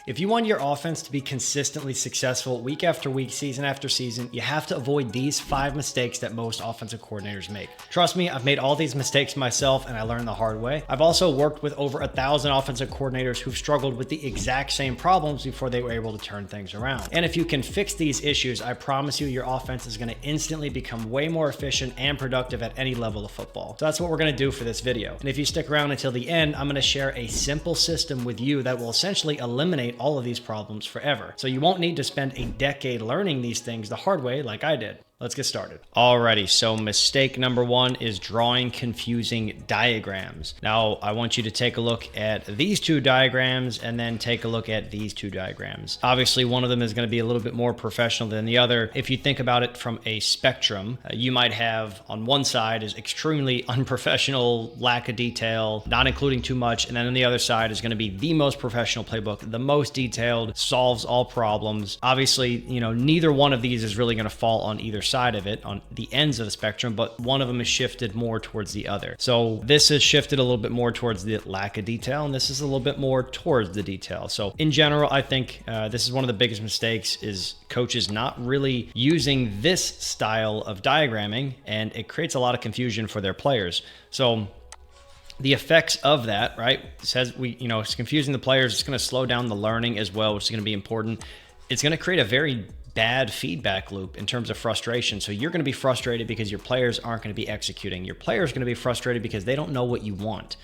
If you want your offense to be consistently successful week after week, season after season, you have to avoid these 5 mistakes that most offensive coordinators make. Trust me, I've made all these mistakes myself and I learned the hard way. I've also worked with over 1,000 offensive coordinators who've struggled with the exact same problems before they were able to turn things around. And if you can fix these issues, I promise you your offense is going to instantly become way more efficient and productive at any level of football. So that's what we're going to do for this video. And if you stick around until the end, I'm going to share a simple system with you that will essentially eliminate all of these problems forever. So you won't need to spend a decade learning these things the hard way like I did. Let's get started. Alrighty, so mistake number 1 is drawing confusing diagrams. Now, I want you to take a look at these 2 diagrams and then take a look at these 2 diagrams. Obviously, one of them is going to be a little bit more professional than the other. If you think about it from a spectrum, you might have on one side is extremely unprofessional, lack of detail, not including too much, and then on the other side is going to be the most professional playbook, the most detailed, solves all problems. Obviously, neither one of these is really going to fall on either side of it, on the ends of the spectrum, but one of them is shifted more towards the other. So this is shifted a little bit more towards the lack of detail, and this is a little bit more towards the detail. So in general, I think this is one of the biggest mistakes is coaches not really using this style of diagramming, and it creates a lot of confusion for their players. So the effects of that, right, says it's confusing the players. It's going to slow down the learning as well, which is going to be important. It's going to create a very bad feedback loop in terms of frustration. So you're going to be frustrated because your players aren't going to be executing. Your players are going to be frustrated because they don't know what you want.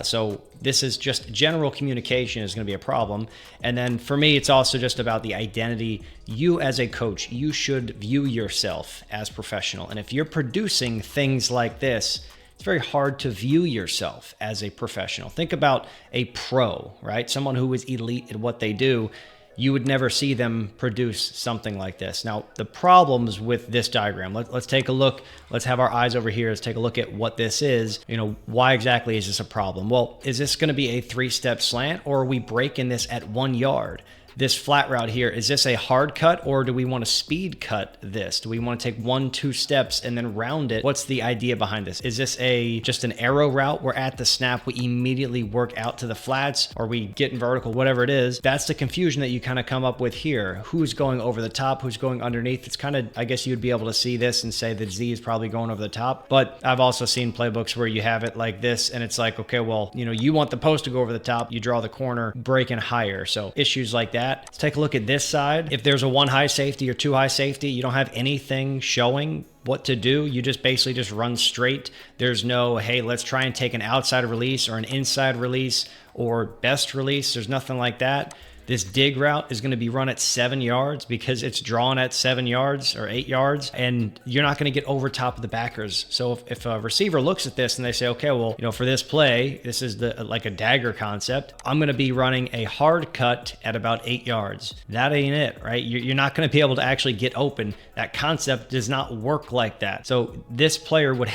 So this is just general communication is going to be a problem. And then for me, it's also just about the identity. You as a coach, you should view yourself as professional. And if you're producing things like this, it's very hard to view yourself as a professional. Think about a pro, right? Someone who is elite at what they do. You would never see them produce something like this. Now, the problems with this diagram, let's take a look. Let's have our eyes over here. Let's take a look at what this is. Why exactly is this a problem? Well, is this going to be a 3-step slant, or are we breaking this at 1 yard? This flat route here, is this a hard cut, or do we want to speed cut this? Do we want to take 1-2 steps and then round it? What's the idea behind this? Is this just an arrow route where at the snap we immediately work out to the flats, or we get in vertical, whatever it is? That's the confusion that you kind of come up with here. Who's going over the top? Who's going underneath? It's kind of, I guess you'd be able to see this and say that Z is probably going over the top. But I've also seen playbooks where you have it like this, and it's like, okay, well, you want the post to go over the top. You draw the corner, breaking higher. So issues like that. Let's take a look at this side. If there's a 1 high safety or 2 high safety, you don't have anything showing what to do. You just basically just run straight. There's no, hey, let's try and take an outside release or an inside release or best release. There's nothing like that. This dig route is going to be run at 7 yards because it's drawn at 7 yards or 8 yards, and you're not going to get over top of the backers. So if a receiver looks at this and they say, okay, well, for this play, this is like a dagger concept. I'm going to be running a hard cut at about 8 yards. That ain't it, right? You're not going to be able to actually get open. That concept does not work like that. So this player you'd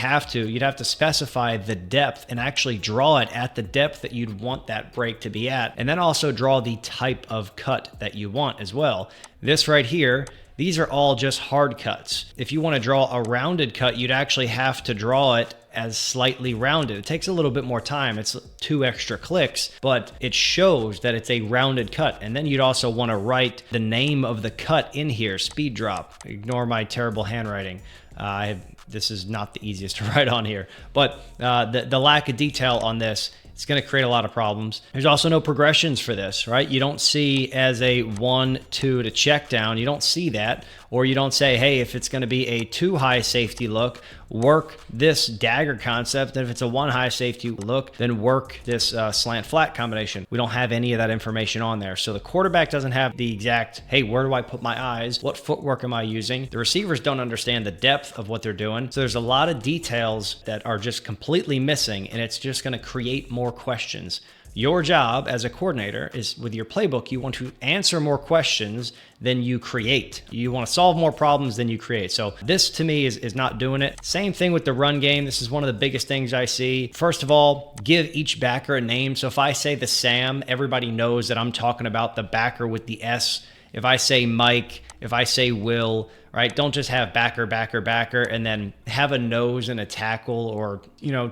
have to specify the depth and actually draw it at the depth that you'd want that break to be at. And then also draw the type of cut that you want as well. This right here, these are all just hard cuts. If you want to draw a rounded cut, you'd actually have to draw it as slightly rounded. It takes a little bit more time. It's 2 extra clicks, but it shows that it's a rounded cut. And then you'd also want to write the name of the cut in here, speed drop. Ignore my terrible handwriting. This is not the easiest to write on here, but the lack of detail on this, it's going to create a lot of problems. There's also no progressions for this, right? You don't see as a 1-2 to check down. You don't see that. Or you don't say, hey, if it's going to be a 2 high safety look, work this dagger concept. And if it's a 1 high safety look, then work this slant flat combination. We don't have any of that information on there. So the quarterback doesn't have the exact, hey, where do I put my eyes? What footwork am I using? The receivers don't understand the depth of what they're doing. So there's a lot of details that are just completely missing, and it's just going to create more questions. Your job as a coordinator is, with your playbook, you want to answer more questions than you create. You want to solve more problems than you create. So this to me is not doing it. Same thing with the run game. This is one of the biggest things I see. First of all, give each backer a name. So if I say the Sam, everybody knows that I'm talking about the backer with the S if I say Mike, if I say Will, right? Don't just have backer, backer, backer, and then have a nose and a tackle, or,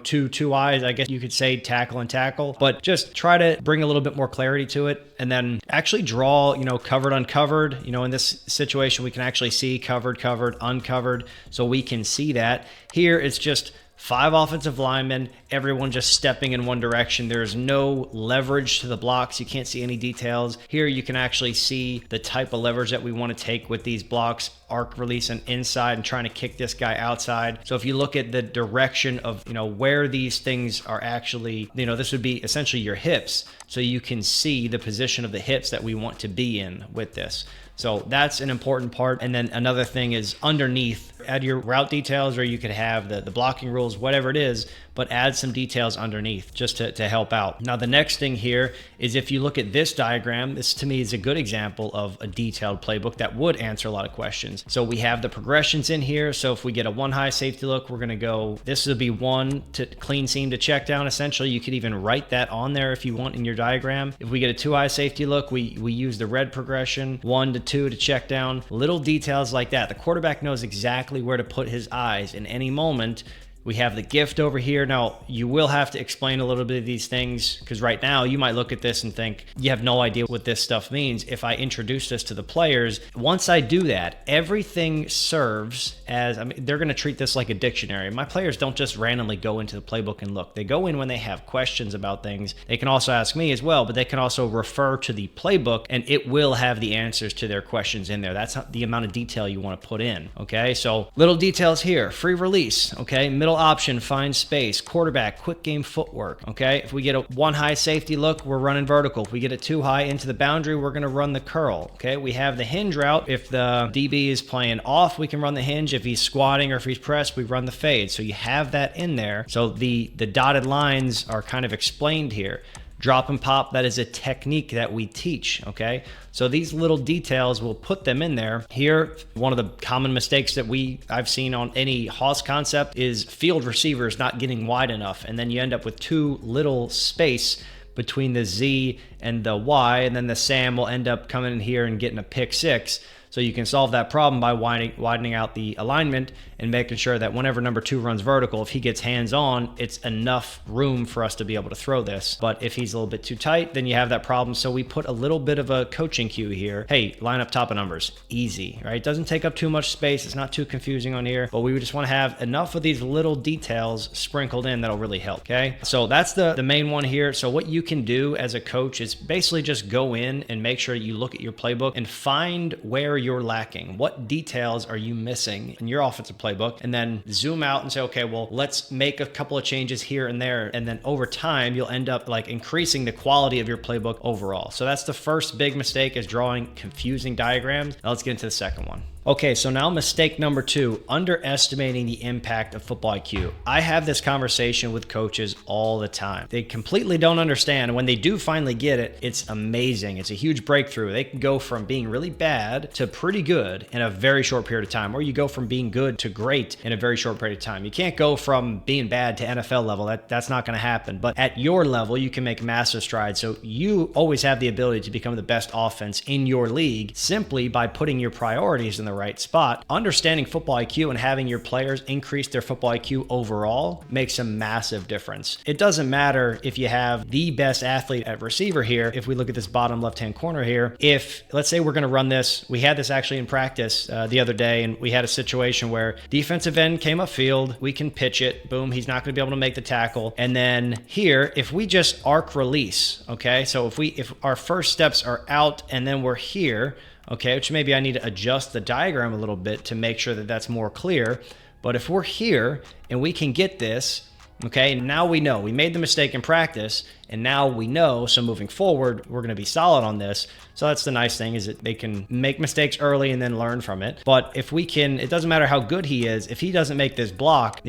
two eyes. I guess you could say tackle and tackle, but just try to bring a little bit more clarity to it. And then actually draw, covered, uncovered. In this situation, we can actually see covered, covered, uncovered. So we can see that. Here, it's just 5 offensive linemen, everyone just stepping in one direction. There's no leverage to the blocks. You can't see any details. Here you can actually see the type of leverage that we want to take with these blocks, arc release and inside, and trying to kick this guy outside. So if you look at the direction of, where these things are actually, this would be essentially your hips. So you can see the position of the hips that we want to be in with this. So that's an important part. And then another thing is underneath, add your route details, or you could have the blocking rules, whatever it is, but add some details underneath just to help out. Now, the next thing here is, if you look at this diagram, this to me is a good example of a detailed playbook that would answer a lot of questions. So we have the progressions in here. So if we get a 1 high safety look, we're going to go, this would be 1 to clean seam to check down. Essentially, you could even write that on there if you want in your diagram. If we get a 2 high safety look, we use the red progression, 1 to 2 to check down. Little details like that. The quarterback knows exactly where to put his eyes in any moment. We have the gift over here. Now, you will have to explain a little bit of these things, because right now you might look at this and think you have no idea what this stuff means. If I introduce this to the players, once I do that, everything serves as, they're going to treat this like a dictionary. My players don't just randomly go into the playbook and look. They go in when they have questions about things. They can also ask me as well, but they can also refer to the playbook, and it will have the answers to their questions in there. That's the amount of detail you want to put in. Okay, so little details here. Free release. Okay, middle option, find space. Quarterback, quick game footwork. Okay, if we get a 1 high safety look, we're running vertical. If we get a 2 high into the boundary, we're going to run the curl. Okay, we have the hinge route. If the DB is playing off, we can run the hinge. If he's squatting or if he's pressed, we run the fade. So you have that in there. So the dotted lines are kind of explained here. Drop and pop, that is a technique that we teach, okay? So these little details, we'll put them in there. Here, one of the common mistakes that I've seen on any Haas concept is field receivers not getting wide enough, and then you end up with too little space between the Z and the Y, and then the Sam will end up coming in here and getting a pick 6. So you can solve that problem by widening out the alignment and making sure that whenever number 2 runs vertical, if he gets hands on, it's enough room for us to be able to throw this. But if he's a little bit too tight, then you have that problem. So we put a little bit of a coaching cue here. Hey, line up top of numbers. Easy, right? It doesn't take up too much space. It's not too confusing on here, but we just want to have enough of these little details sprinkled in that'll really help, okay? So that's the main one here. So what you can do as a coach is basically just go in and make sure you look at your playbook and find where you're lacking. What details are you missing in your offensive playbook? And then zoom out and say, okay, well, let's make a couple of changes here and there. And then over time, you'll end up like increasing the quality of your playbook overall. So that's the first big mistake, is drawing confusing diagrams. Now let's get into the second one. Okay, so now mistake number 2, underestimating the impact of football IQ. I have this conversation with coaches all the time. They completely don't understand. And when they do finally get it, it's amazing. It's a huge breakthrough. They can go from being really bad to pretty good in a very short period of time, or you go from being good to great in a very short period of time. You can't go from being bad to NFL level. That's not going to happen. But at your level, you can make massive strides. So you always have the ability to become the best offense in your league simply by putting your priorities in the right spot. Understanding football IQ and having your players increase their football IQ overall makes a massive difference. It doesn't matter if you have the best athlete at receiver here. If we look at this bottom left-hand corner here, if let's say we're going to run this, we had this actually in practice the other day, and we had a situation where defensive end came upfield, we can pitch it, boom, he's not going to be able to make the tackle. And then here, if we just arc release, okay, so if our first steps are out and then we're here, okay, which maybe I need to adjust the diagram a little bit to make sure that that's more clear. But if we're here and we can get this, okay, now we know we made the mistake in practice, and now we know, so moving forward, we're going to be solid on this. So that's the nice thing, is that they can make mistakes early and then learn from it. But if we can, it doesn't matter how good he is, if he doesn't make this block,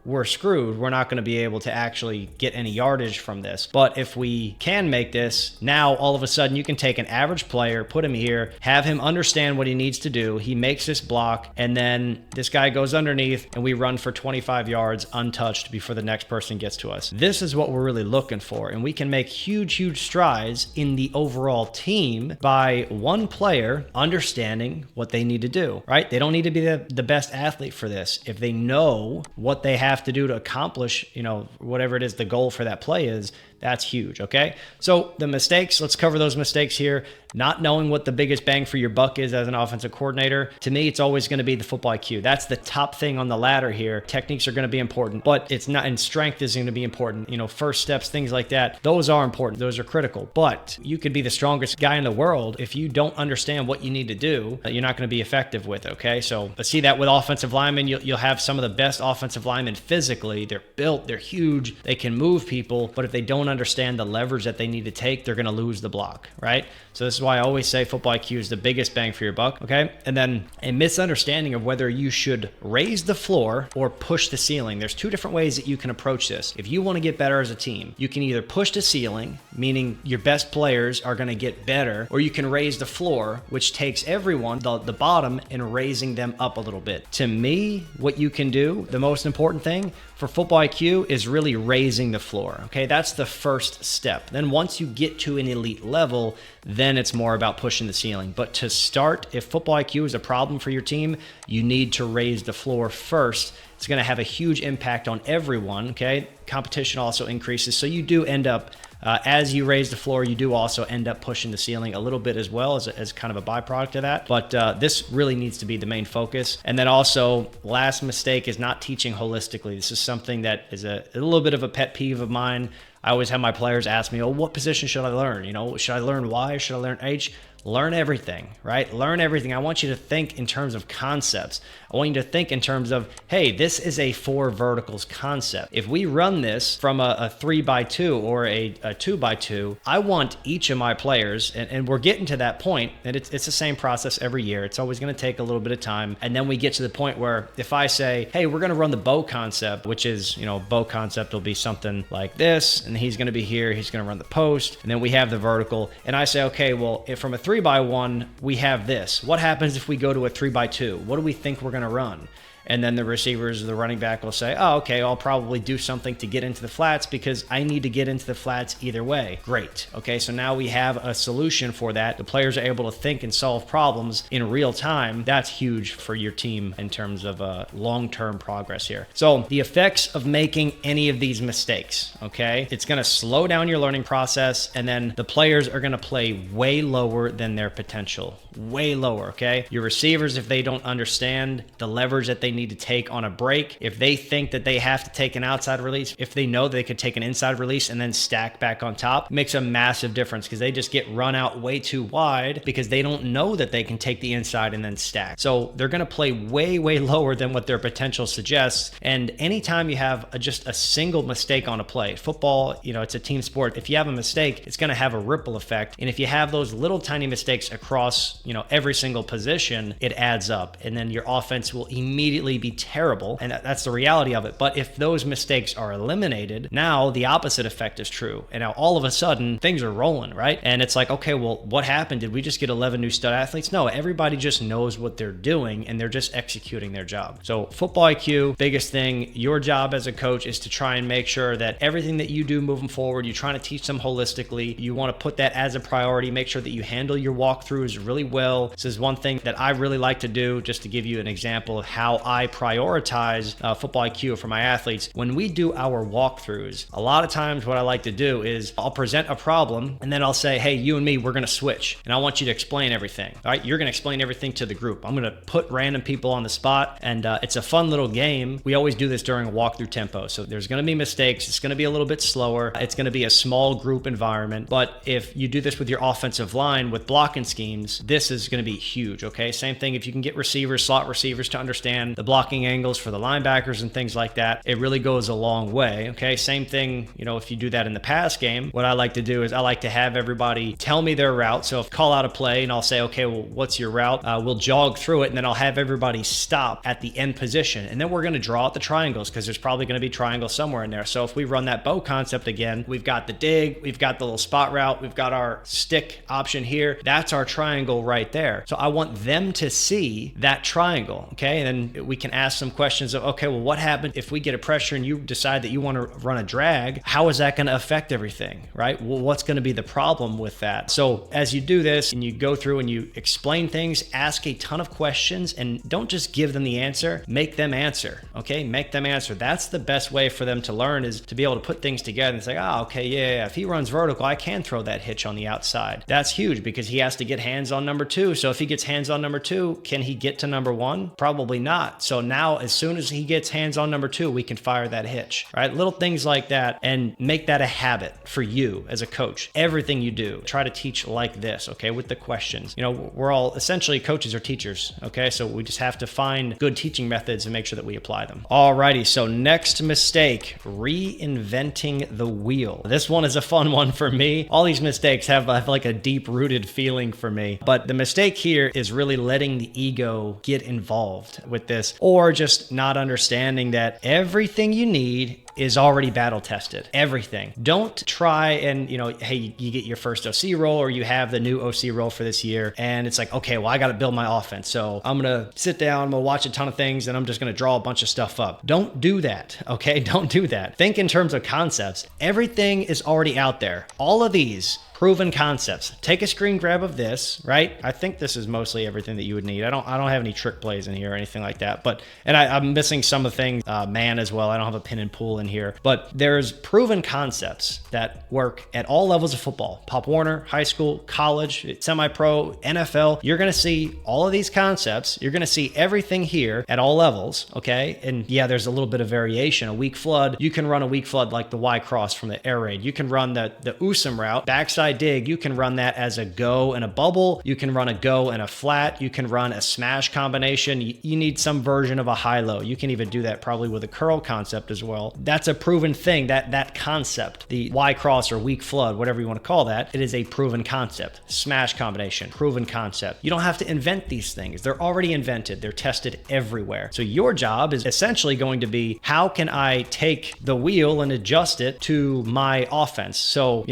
we're screwed. We're not going to be able to actually get any yardage from this. But if we can make this, now all of a sudden you can take an average player, put him here, have him understand what he needs to do. He makes this block, and then this guy goes underneath and we run for 25 yards untouched before the next person gets to us. This is what we're really looking for. and we can make huge strides in the overall team by one player understanding what they need to do, right? They don't need to be the best athlete for this. If they know what they have to do to accomplish, whatever it is the goal for that play is, that's huge, okay? So the mistakes, let's cover those mistakes here. Not knowing what the biggest bang for your buck is as an offensive coordinator, to me, it's always going to be the football IQ. That's the top thing on the ladder here. Techniques are going to be important, but it's not, and strength is going to be important. First steps, things like that, those are important. Those are critical, but you could be the strongest guy in the world. If you don't understand what you need to do, you're not going to be effective with it, okay? So let's see that with offensive linemen. You'll have some of the best offensive linemen physically. They're built, they're huge, they can move people, but if they don't understand the leverage that they need to take, they're going to lose the block, right? So this is why I always say football IQ is the biggest bang for your buck, okay? And then a misunderstanding of whether you should raise the floor or push the ceiling. There's two different ways that you can approach this. If you want to get better as a team, you can either push the ceiling, meaning your best players are going to get better, or you can raise the floor, which takes everyone, the bottom, and raising them up a little bit. To me, what you can do, the most important thing for football IQ is really raising the floor, okay? That's the first step. Then once you get to an elite level, then it's more about pushing the ceiling. But to start, if football IQ is a problem for your team, you need to raise the floor first. It's going to have a huge impact on everyone, okay? Competition also increases. So you do end up, as you raise the floor, you do also end up pushing the ceiling a little bit as well as kind of a byproduct of that. But this really needs to be the main focus. And then also, last mistake is not teaching holistically. This is something that is a little bit of a pet peeve of mine. I always have my players ask me, what position should I learn? Should I learn Y? Should I learn H? Learn everything, right? Learn everything. I want you to think in terms of concepts. I want you to think in terms of, hey, this is a 4 verticals concept. If we run this from a 3x2 or a 2x2, I want each of my players, and we're getting to that point, and it's the same process every year. It's always going to take a little bit of time. And then we get to the point where if I say, hey, we're going to run the bow concept, which is, bow concept will be something like this, and he's going to be here, he's going to run the post, and then we have the vertical. And I say, okay, well, if from a 3x1, we have this. What happens if we go to a 3x2? What do we think we're going to run? And then the receivers or the running back will say, oh, okay, I'll probably do something to get into the flats because I need to get into the flats either way. Great. Okay, so now we have a solution for that. The players are able to think and solve problems in real time. That's huge for your team in terms of long-term progress here. So the effects of making any of these mistakes, okay? It's going to slow down your learning process, and then the players are going to play way lower than their potential. Way lower, okay? Your receivers, if they don't understand the leverage that they need to take on a break, if they think that they have to take an outside release, if they know they could take an inside release and then stack back on top, it makes a massive difference because they just get run out way too wide because they don't know that they can take the inside and then stack. So they're going to play way lower than what their potential suggests. And anytime you have just a single mistake on a play, football, it's a team sport. If you have a mistake, it's going to have a ripple effect. And if you have those little tiny mistakes across, every single position, it adds up. And then your offense will immediately be terrible, and that's the reality of it. But if those mistakes are eliminated, now the opposite effect is true, and now all of a sudden things are rolling, right? And it's like, okay, well, what happened? Did we just get 11 new stud athletes? No, everybody just knows what they're doing and they're just executing their job. So football IQ, biggest thing, your job as a coach is to try and make sure that everything that you do moving forward, you're trying to teach them holistically. You want to put that as a priority, make sure that you handle your walkthroughs really well. This is one thing that I really like to do, just to give you an example of how I prioritize football IQ for my athletes. When we do our walkthroughs, a lot of times what I like to do is I'll present a problem and then I'll say, hey, you and me, we're going to switch. And I want you to explain everything. All right, you're going to explain everything to the group. I'm going to put random people on the spot, and it's a fun little game. We always do this during a walkthrough tempo. So there's going to be mistakes. It's going to be a little bit slower. It's going to be a small group environment. But if you do this with your offensive line with blocking schemes, this is going to be huge, okay? Same thing if you can get receivers, slot receivers to understand the blocking angles for the linebackers and things like that, it really goes a long way, okay? Same thing, if you do that in the pass game, what I like to do is I like to have everybody tell me their route. So if call out a play and I'll say, okay, well, what's your route? We'll jog through it, and then I'll have everybody stop at the end position. And then we're going to draw out the triangles because there's probably going to be triangles somewhere in there. So if we run that bow concept again, we've got the dig, we've got the little spot route, we've got our stick option here. That's our triangle right there. So I want them to see that triangle, okay? And then we can ask some questions of, okay, well, what happens if we get a pressure and you decide that you want to run a drag? How is that going to affect everything, right? Well, what's going to be the problem with that? So as you do this and you go through and you explain things, ask a ton of questions, and don't just give them the answer, make them answer, okay? Make them answer. That's the best way for them to learn, is to be able to put things together and say, oh, okay, yeah, if he runs vertical, I can throw that hitch on the outside. That's huge because he has to get hands on number 2. So if he gets hands on number 2, can he get to number 1? Probably not. So now as soon as he gets hands on number 2, we can fire that hitch, right? Little things like that, and make that a habit for you as a coach. Everything you do, try to teach like this, okay, with the questions. You know, we're all essentially coaches or teachers, okay? So we just have to find good teaching methods and make sure that we apply them. Alrighty, so next mistake, reinventing the wheel. This one is a fun one for me. All these mistakes have like a deep-rooted feeling for me, but the mistake here is really letting the ego get involved with this, or just not understanding that everything you need is already battle tested. Everything. Don't try and, hey, you get your first OC role, or you have the new OC role for this year, and it's like, okay, well, I got to build my offense. So I'm going to sit down, I'm going to watch a ton of things, and I'm just going to draw a bunch of stuff up. Don't do that, okay? Don't do that. Think in terms of concepts. Everything is already out there. All of these proven concepts. Take a screen grab of this, right? I think this is mostly everything that you would need. I don't have any trick plays in here or anything like that. But, and I'm missing some of the things, man as well. I don't have a pin and pull in here, but there's proven concepts that work at all levels of football. Pop Warner, high school, college, semi-pro, NFL. You're going to see all of these concepts. You're going to see everything here at all levels. Okay. And yeah, there's a little bit of variation. A weak flood. You can run a weak flood like the Y cross from the air raid. You can run the USM route, backside dig. You can run that as a go and a bubble. You can run a go and a flat. You can run a smash combination. You need some version of a high-low. You can even do that probably with a curl concept as well. That's a proven thing, that concept, the Y cross or weak flood, whatever you want to call that, it is a proven concept. Smash combination, proven concept. You don't have to invent these things. They're already invented. They're tested everywhere. So your job is essentially going to be, how can I take the wheel and adjust it to my offense? So,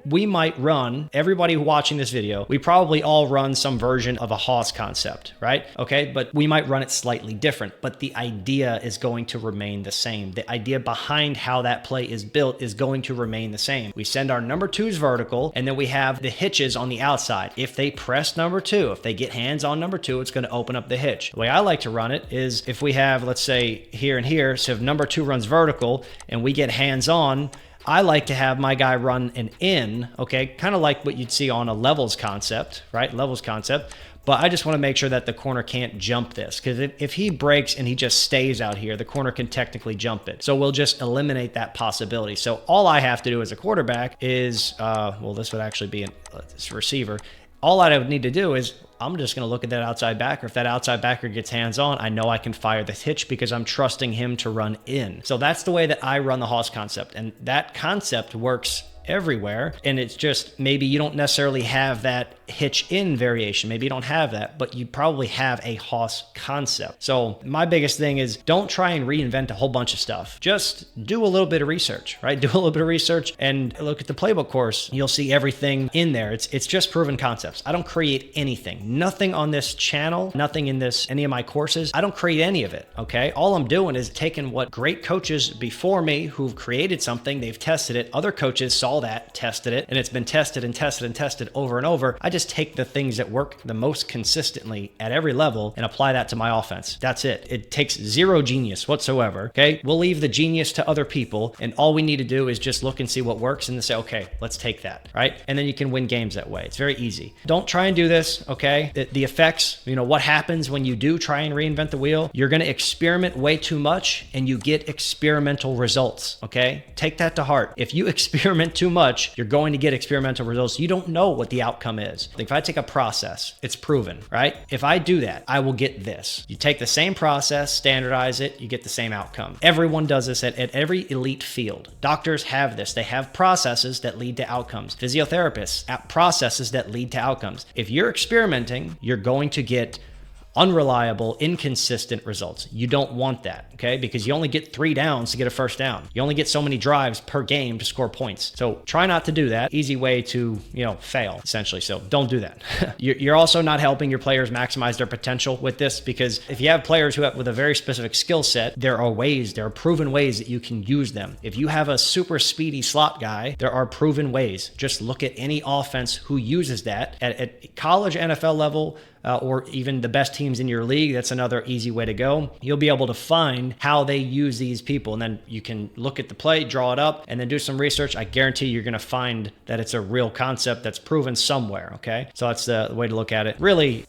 we might run, everybody watching this video, we probably all run some version of a Haas concept, right? Okay, but we might run it slightly different, but the idea is going to remain the same. The idea behind how that play is built is going to remain the same. We send our number 2s vertical, and then we have the hitches on the outside. If they press number 2, if they get hands on number 2, it's going to open up the hitch. The way I like to run it is, if we have, let's say here and here, so if number 2 runs vertical and we get hands on, I like to have my guy run an in, okay? Kind of like what you'd see on a levels concept, right? Levels concept. But I just want to make sure that the corner can't jump this, because if he breaks and he just stays out here, the corner can technically jump it. So we'll just eliminate that possibility. So all I have to do as a quarterback is, well, this would actually be this receiver. All I would need to do is, I'm just going to look at that outside backer. If that outside backer gets hands on, I know I can fire the hitch because I'm trusting him to run in. So that's the way that I run the Haas concept. And that concept works everywhere. And it's just, maybe you don't necessarily have that hitch in variation. Maybe you don't have that, but you probably have a Haas concept. So my biggest thing is, don't try and reinvent a whole bunch of stuff. Just do a little bit of research, right? Do a little bit of research and look at the Playbook course. You'll see everything in there. It's just proven concepts. I don't create anything. Nothing on this channel, nothing in any of my courses. I don't create any of it, okay? All I'm doing is taking what great coaches before me who've created something, they've tested it, other coaches saw that, tested it, and it's been tested and tested and tested over and over. I just take the things that work the most consistently at every level and apply that to my offense. That's it. It takes zero genius whatsoever, okay? We'll leave the genius to other people, and all we need to do is just look and see what works and then say, okay, let's take that, right? And then you can win games that way. It's very easy. Don't try and do this, okay? The effects, what happens when you do try and reinvent the wheel, you're going to experiment way too much and you get experimental results, okay? Take that to heart. If you experiment too much, you're going to get experimental results. You don't know what the outcome is. If I take a process, it's proven, right? If I do that, I will get this. You take the same process, standardize it, you get the same outcome. Everyone does this at every elite field. Doctors have this. They have processes that lead to outcomes. Physiotherapists have processes that lead to outcomes. If you're experimenting, you're going to get unreliable, inconsistent results. You don't want that, okay? Because you only get 3 downs to get a first down. You only get so many drives per game to score points. So try not to do that. Easy way to, fail, essentially. So don't do that. You're also not helping your players maximize their potential with this, because if you have players with a very specific skill set, there are proven ways that you can use them. If you have a super speedy slot guy, there are proven ways. Just look at any offense who uses that at college, NFL level, or even the best teams in your league. That's another easy way to go. You'll be able to find how they use these people, and then you can look at the play, draw it up, and then do some research. I guarantee you're going to find that it's a real concept that's proven somewhere, okay? So that's the way to look at it. Really,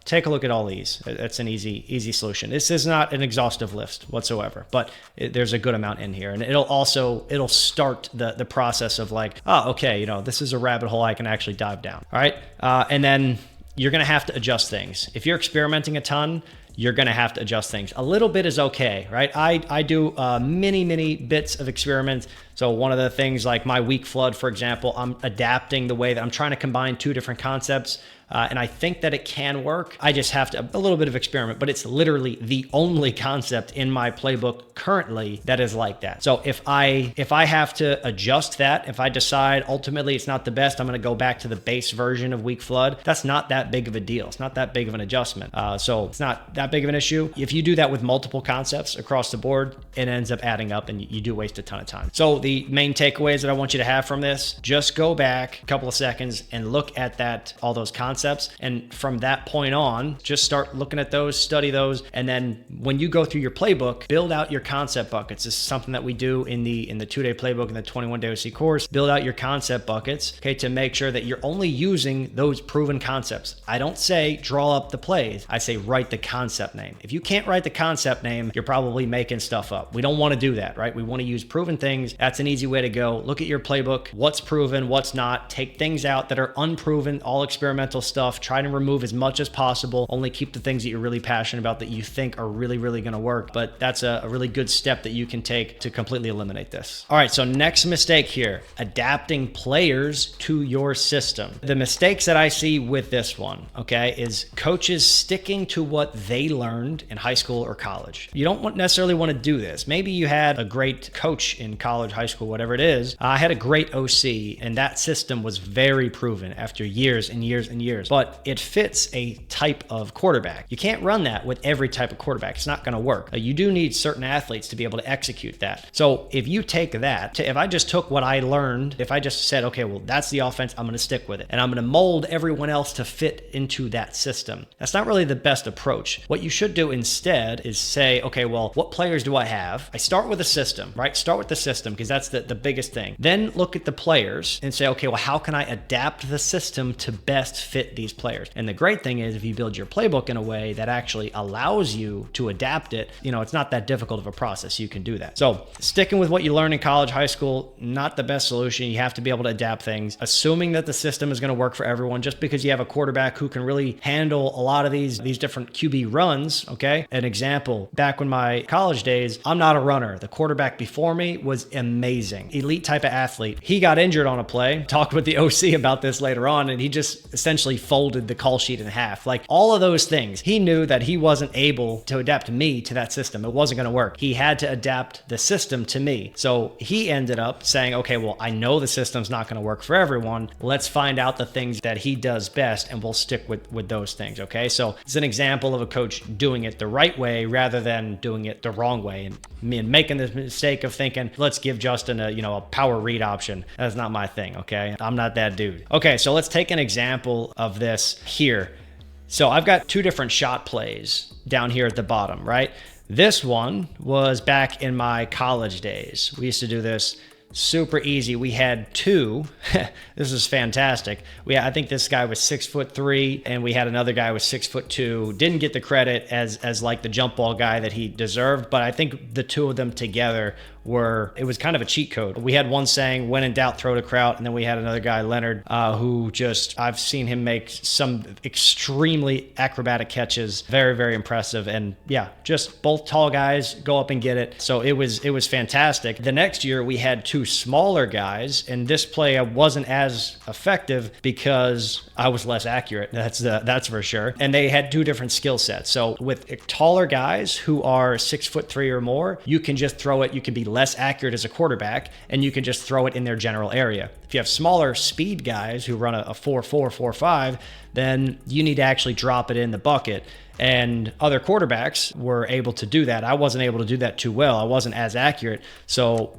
take a look at all these. That's an easy solution. This is not an exhaustive list whatsoever, but there's a good amount in here. And it'll start the process of like, okay, this is a rabbit hole I can actually dive down. All right. And then you're going to have to adjust things. If you're experimenting a ton, you're going to have to adjust things. A little bit is okay, right? I do many bits of experiments. So one of the things like my weak flood, for example, I'm adapting the way that I'm trying to combine 2 different concepts. And I think that it can work. I just have to a little bit of experiment, but it's literally the only concept in my playbook currently that is like that. So if I have to adjust that, if I decide ultimately it's not the best, I'm going to go back to the base version of weak flood. That's not that big of a deal. It's not that big of an adjustment. So it's not that big of an issue. If you do that with multiple concepts across the board, it ends up adding up and you do waste a ton of time. So the main takeaways that I want you to have from this, just go back a couple of seconds and look at all those concepts. And from that point on, just start looking at those, study those. And then when you go through your playbook, build out your concept buckets. This is something that we do in the 2-day playbook and the 21-day OC course. Build out your concept buckets, okay, to make sure that you're only using those proven concepts. I don't say draw up the plays. I say write the concept name. If you can't write the concept name, you're probably making stuff up. We don't want to do that, right? We want to use proven things. That's an easy way to go. Look at your playbook. What's proven, what's not. Take things out that are unproven, all experimental stuff. Try to remove as much as possible. Only keep the things that you're really passionate about that you think are really going to work. But that's a really good step that you can take to completely eliminate this. All right, so next mistake here, adapting players to your system. The mistakes that I see with this one, okay, is coaches sticking to what they learned in high school or college. You don't necessarily want to do this. Maybe you had a great coach in college, high school, whatever it is. I had a great OC, and that system was very proven after years and years and years. But it fits a type of quarterback. You can't run that with every type of quarterback. It's not going to work. You do need certain athletes to be able to execute that. So if you take that, if I just took what I learned, if I just said, okay, well, that's the offense, I'm going to stick with it. And I'm going to mold everyone else to fit into that system. That's not really the best approach. What you should do instead is say, okay, well, what players do I have? I start with a system, right? Start with the system because that's the biggest thing. Then look at the players and say, okay, well, how can I adapt the system to best fit these players? And the great thing is if you build your playbook in a way that actually allows you to adapt it, it's not that difficult of a process. You can do that. So sticking with what you learned in college, high school, not the best solution. You have to be able to adapt things, assuming that the system is going to work for everyone. Just because you have a quarterback who can really handle a lot of these different QB runs, okay? An example, back when my college days, I'm not a runner. The quarterback before me was amazing. Elite type of athlete. He got injured on a play. Talked with the OC about this later on, and he just essentially folded the call sheet in half. Like all of those things, he knew that he wasn't able to adapt me to that system. It wasn't going to work. He had to adapt the system to me. So he ended up saying, okay, well, I know the system's not going to work for everyone. Let's find out the things that he does best and we'll stick with those things. Okay. So it's an example of a coach doing it the right way rather than doing it the wrong way. And me and making the mistake of thinking, let's give Justin a power read option. That's not my thing. Okay. I'm not that dude. Okay. So let's take an example of this here. So I've got 2 different shot plays down here at the bottom, right? This one was back in my college days. We used to do this super easy. We had 2. This is fantastic. I think this guy was 6'3", and we had another guy was 6'2". Didn't get the credit as like the jump ball guy that he deserved, but I think the 2 of them together it was kind of a cheat code. We had one saying, when in doubt, throw to Kraut. And then we had another guy, Leonard, who I've seen him make some extremely acrobatic catches. Very, very impressive. And yeah, just both tall guys go up and get it. So it was fantastic. The next year we had 2 two smaller guys, and this play wasn't as effective because I was less accurate. That's for sure. And they had two different skill sets. So with taller guys who are 6'3" or more, you can just throw it. You can be less accurate as a quarterback, and you can just throw it in their general area. If you have smaller speed guys who run a 4.4, 4.5, then you need to actually drop it in the bucket. And other quarterbacks were able to do that. I wasn't able to do that too well. I wasn't as accurate. So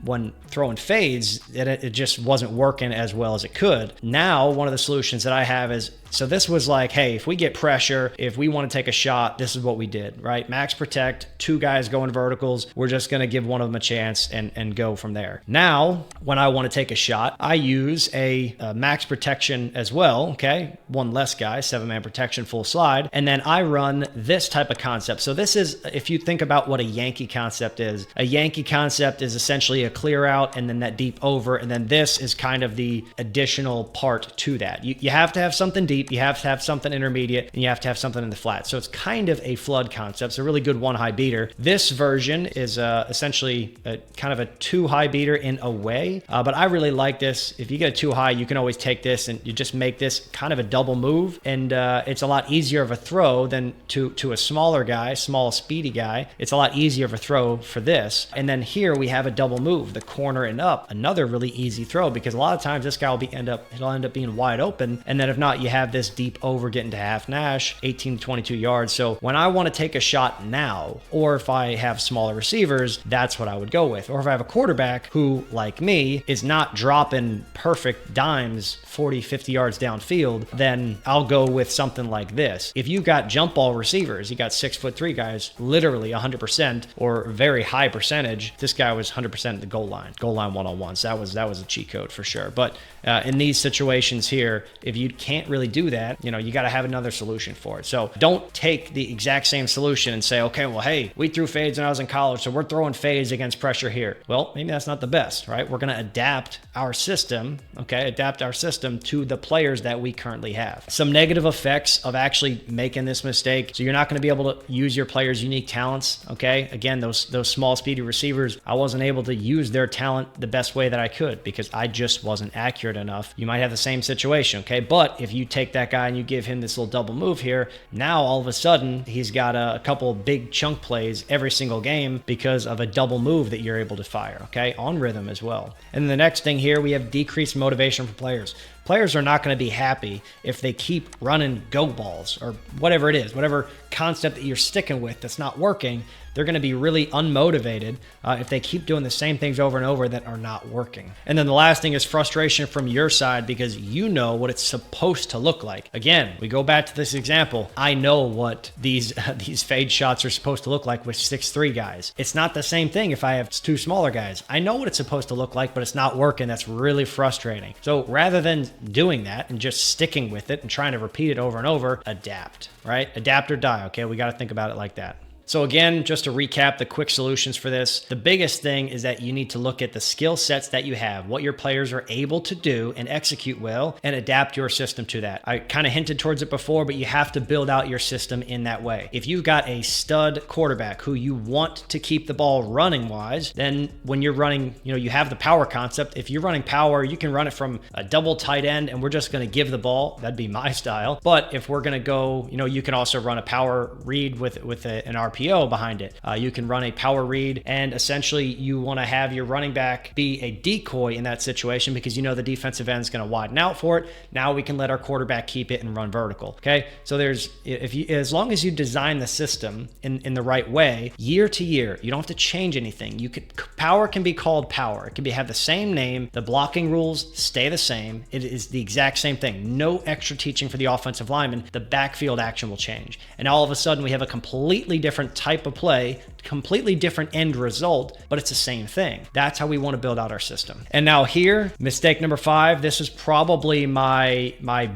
when throwing fades, it just wasn't working as well as it could. Now, one of the solutions that I have is, so this was like, hey, if we get pressure, if we want to take a shot, this is what we did, right? Max protect, two guys going verticals. We're just going to give one of them a chance and go from there. Now, when I want to take a shot, I use a max protection as well, okay? One less guy, 7-man protection, full slide. And then I run this type of concept. So this is, if you think about what a Yankee concept is, a Yankee concept is essentially a clear out and then that deep over. And then this is kind of the additional part to that. You have to have something deep. You have to have something intermediate, and you have to have something in the flat. So it's kind of a flood concept. It's a really good one high beater. This version is essentially kind of a 2 high beater in a way, but I really like this. If you get a 2 high, you can always take this and you just make this kind of a double move, and it's a lot easier of a throw than to a smaller guy, small speedy guy. It's a lot easier of a throw for this. And then here we have a double move, the corner and up, another really easy throw, because a lot of times this guy will end up being wide open, and then if not, you have this deep over getting to half Nash, 18 to 22 yards. So when I want to take a shot now, or if I have smaller receivers, that's what I would go with. Or if I have a quarterback who, like me, is not dropping perfect dimes 40, 50 yards downfield, then I'll go with something like this. If you got jump ball receivers, you got 6'3" guys, literally 100% or very high percentage. This guy was 100% at the goal line one-on-one. So that was a cheat code for sure. But in these situations here, if you can't really do that, you got to have another solution for it. So don't take the exact same solution and say, okay, well, hey, we threw fades when I was in college, so we're throwing fades against pressure here. Well, maybe that's not the best, right? We're going to adapt our system to the players that we currently have. Some negative effects of actually making this mistake. So you're not going to be able to use your players' unique talents, okay? Again, those small, speedy receivers, I wasn't able to use their talent the best way that I could because I just wasn't accurate enough. You might have the same situation, okay? But if you take that guy and you give him this little double move here, now all of a sudden he's got a couple big chunk plays every single game because of a double move that you're able to fire, okay? On rhythm as well. And then the next thing here, we have decreased motivation for players. Players are not going to be happy if they keep running go balls or whatever it is, whatever concept that you're sticking with that's not working. They're going to be really unmotivated if they keep doing the same things over and over that are not working. And then the last thing is frustration from your side because you know what it's supposed to look like. Again, we go back to this example. I know what these fade shots are supposed to look like with 6'3" guys. It's not the same thing if I have two smaller guys. I know what it's supposed to look like, but it's not working. That's really frustrating. So rather than doing that and just sticking with it and trying to repeat it over and over, adapt, right? Adapt or die, okay? We got to think about it like that. So again, just to recap the quick solutions for this, the biggest thing is that you need to look at the skill sets that you have, what your players are able to do and execute well, and adapt your system to that. I kind of hinted towards it before, but you have to build out your system in that way. If you've got a stud quarterback who you want to keep the ball running wise, then when you're running, you have the power concept. If you're running power, you can run it from a double tight end and we're just going to give the ball. That'd be my style. But if we're going to go, you can also run a power read with an RPO behind it. You can run a power read, and essentially you want to have your running back be a decoy in that situation because the defensive end is going to widen out for it. Now we can let our quarterback keep it and run vertical. Okay, so as long as you design the system in the right way, year to year, you don't have to change anything. Power can be called power. It can have the same name. The blocking rules stay the same. It is the exact same thing. No extra teaching for the offensive lineman. The backfield action will change, and all of a sudden we have a completely different type of play, completely different end result, but it's the same thing. That's how we want to build out our system. And now here, mistake number 5, this is probably my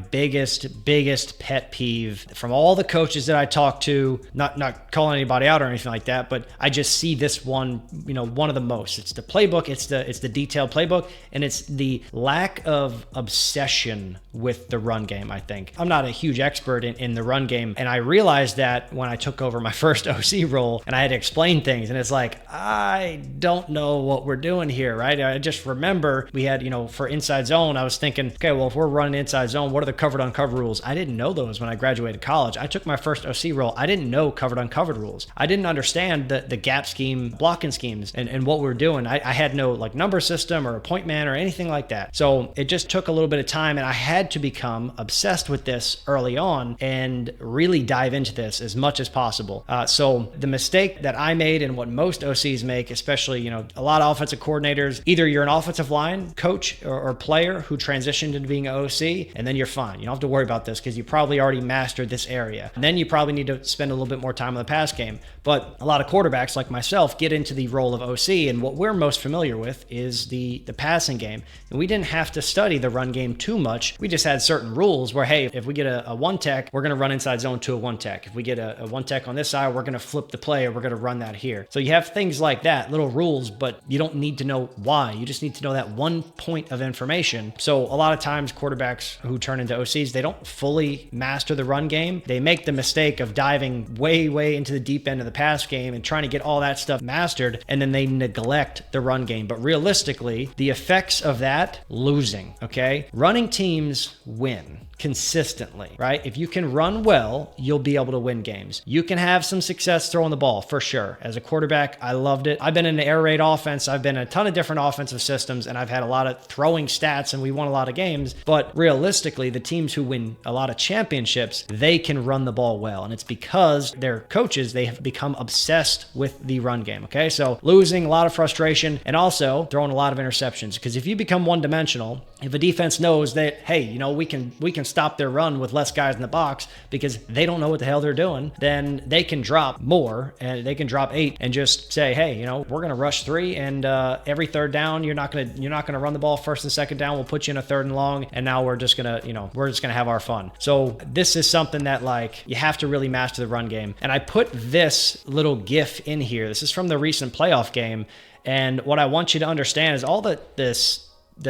biggest pet peeve from all the coaches that I talk to, not calling anybody out or anything like that, but I just see this one, one of the most. It's the playbook, it's the detailed playbook, and it's the lack of obsession with the run game, I think. I'm not a huge expert in the run game, and I realized that when I took over my first OC role and I had to explain explain things. And it's like, I don't know what we're doing here, right? I just remember we had, for inside zone, I was thinking, okay, well, if we're running inside zone, what are the covered uncovered rules? I didn't know those when I graduated college. I took my first OC role. I didn't know covered uncovered rules. I didn't understand the gap scheme, blocking schemes, and what we're doing. I had no like number system or a point man or anything like that. So it just took a little bit of time, and I had to become obsessed with this early on and really dive into this as much as possible. So the mistake that I made, and what most OCs make, especially, a lot of offensive coordinators, either you're an offensive line coach or player who transitioned into being an OC, and then you're fine. You don't have to worry about this because you probably already mastered this area. And then you probably need to spend a little bit more time on the pass game. But a lot of quarterbacks like myself get into the role of OC, and what we're most familiar with is the passing game. And we didn't have to study the run game too much. We just had certain rules where, hey, if we get a one tech, we're going to run inside zone to a one tech. If we get a one tech on this side, we're going to flip the play, or we're going to run that here. So you have things like that, little rules, but you don't need to know why. You just need to know that one point of information. So a lot of times quarterbacks who turn into OCs, they don't fully master the run game. They make the mistake of diving way into the deep end of the pass game and trying to get all that stuff mastered, and then they neglect the run game. But realistically, the effects of that, losing, okay? Running teams win consistently, right? If you can run well, you'll be able to win games. You can have some success throwing the ball for sure. As a quarterback, I loved it. I've been in an air raid offense. I've been in a ton of different offensive systems, and I've had a lot of throwing stats, and we won a lot of games. But realistically, the teams who win a lot of championships, they can run the ball well. And it's because their coaches, they have become obsessed with the run game, okay? So losing, a lot of frustration, and also throwing a lot of interceptions. Because if you become one-dimensional, if a defense knows that, hey, we can stop their run with less guys in the box because they don't know what the hell they're doing, then they can drop more, and they can drop 8 and just say, hey, we're going to rush 3, and every third down, you're not going to run the ball first and second down. We'll put you in a third and long, and now we're just going to have our fun. So this is something that like you have to really master the run game. And I put this little GIF in here. This is from the recent playoff game. And what I want you to understand is all the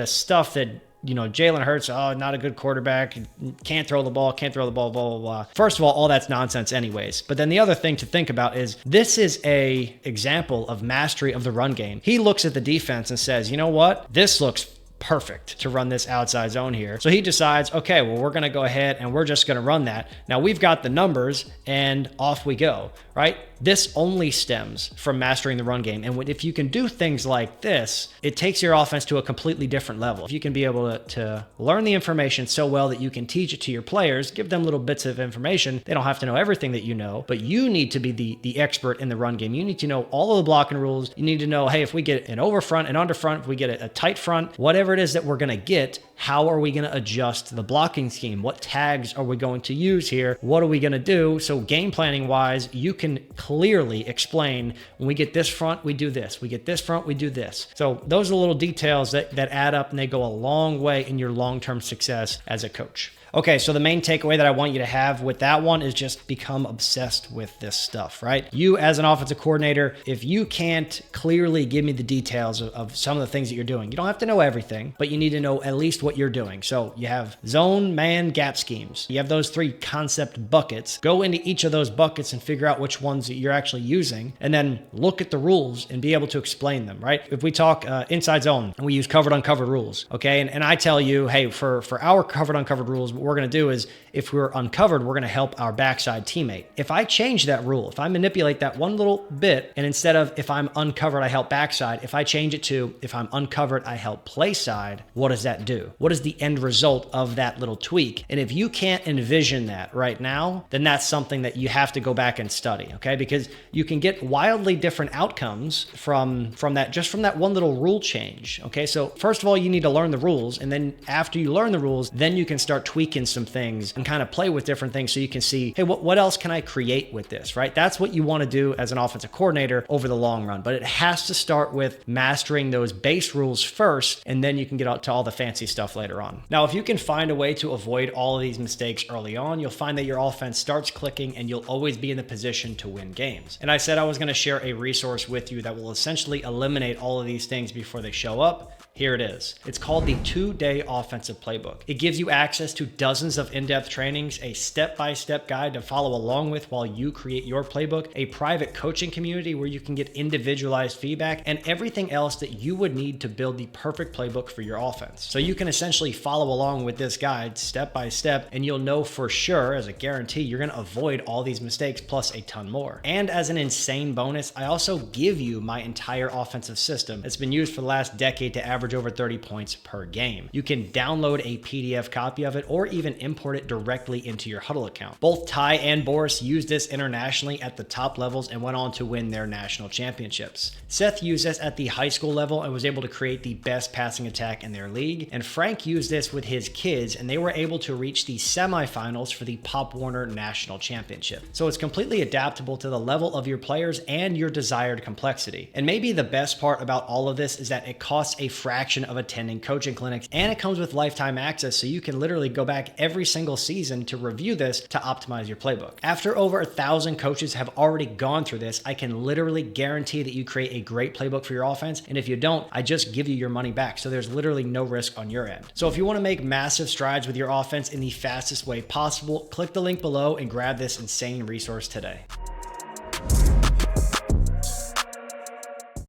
stuff that, Jalen Hurts, not a good quarterback, can't throw the ball, blah, blah, blah. First of all that's nonsense anyways. But then the other thing to think about is this is a example of mastery of the run game. He looks at the defense and says, you know what? This looks perfect to run this outside zone here. So he decides, okay, well, we're going to go ahead and we're just going to run that. Now we've got the numbers, and off we go, right? This only stems from mastering the run game. And if you can do things like this, it takes your offense to a completely different level. If you can be able to learn the information so well that you can teach it to your players, give them little bits of information. They don't have to know everything that you know, but you need to be the expert in the run game. You need to know all of the blocking rules. You need to know, hey, if we get an over front, an under front, if we get a tight front, whatever it is that we're going to get, how are we going to adjust the blocking scheme? What tags are we going to use here? What are we going to do? So game planning wise, you can clearly explain, when we get this front, we do this. We get this front, we do this. So those are little details that add up, and they go a long way in your long-term success as a coach. Okay, so the main takeaway that I want you to have with that one is just become obsessed with this stuff, right? You as an offensive coordinator, if you can't clearly give me the details of some of the things that you're doing, you don't have to know everything, but you need to know at least what you're doing. So you have zone, man, gap schemes. You have those 3 concept buckets. Go into each of those buckets and figure out which ones that you're actually using, and then look at the rules and be able to explain them, right? If we talk inside zone, and we use covered uncovered rules, okay? And I tell you, hey, for our covered uncovered rules, what we're going to do is, if we're uncovered, we're going to help our backside teammate. If I change that rule, if I manipulate that one little bit, and instead of if I'm uncovered, I help backside, if I change it to if I'm uncovered, I help play side, what does that do? What is the end result of that little tweak? And if you can't envision that right now, then that's something that you have to go back and study, okay? Because you can get wildly different outcomes from that one little rule change, okay? So first of all, you need to learn the rules, and then after you learn the rules, then you can start tweaking some things and kind of play with different things so you can see, hey, what else can I create with this, right? That's what you want to do as an offensive coordinator over the long run, but it has to start with mastering those base rules first, and then you can get out to all the fancy stuff later on. Now, if you can find a way to avoid all of these mistakes early on, you'll find that your offense starts clicking, and you'll always be in the position to win games. And I said I was going to share a resource with you that will essentially eliminate all of these things before they show up. Here it is. It's called the 2-Day Offensive Playbook. It gives you access to dozens of in-depth trainings, a step-by-step guide to follow along with while you create your playbook, a private coaching community where you can get individualized feedback, and everything else that you would need to build the perfect playbook for your offense. So you can essentially follow along with this guide step by step, and you'll know for sure, as a guarantee, you're going to avoid all these mistakes plus a ton more. And as an insane bonus, I also give you my entire offensive system. It's been used for the last decade to average over 30 points per game. You can download a PDF copy of it or even import it directly into your Huddle account. Both Ty and Boris used this internationally at the top levels and went on to win their national championships. Seth used this at the high school level and was able to create the best passing attack in their league. And Frank used this with his kids and they were able to reach the semifinals for the Pop Warner National Championship. So it's completely adaptable to the level of your players and your desired complexity. And maybe the best part about all of this is that it costs a fraction of attending coaching clinics, and it comes with lifetime access, so you can literally go back every single season to review this to optimize your playbook. After over 1,000 coaches have already gone through this, I can literally guarantee that you create a great playbook for your offense, and if you don't, I just give you your money back, so there's literally no risk on your end. So if you want to make massive strides with your offense in the fastest way possible, click the link below and grab this insane resource today.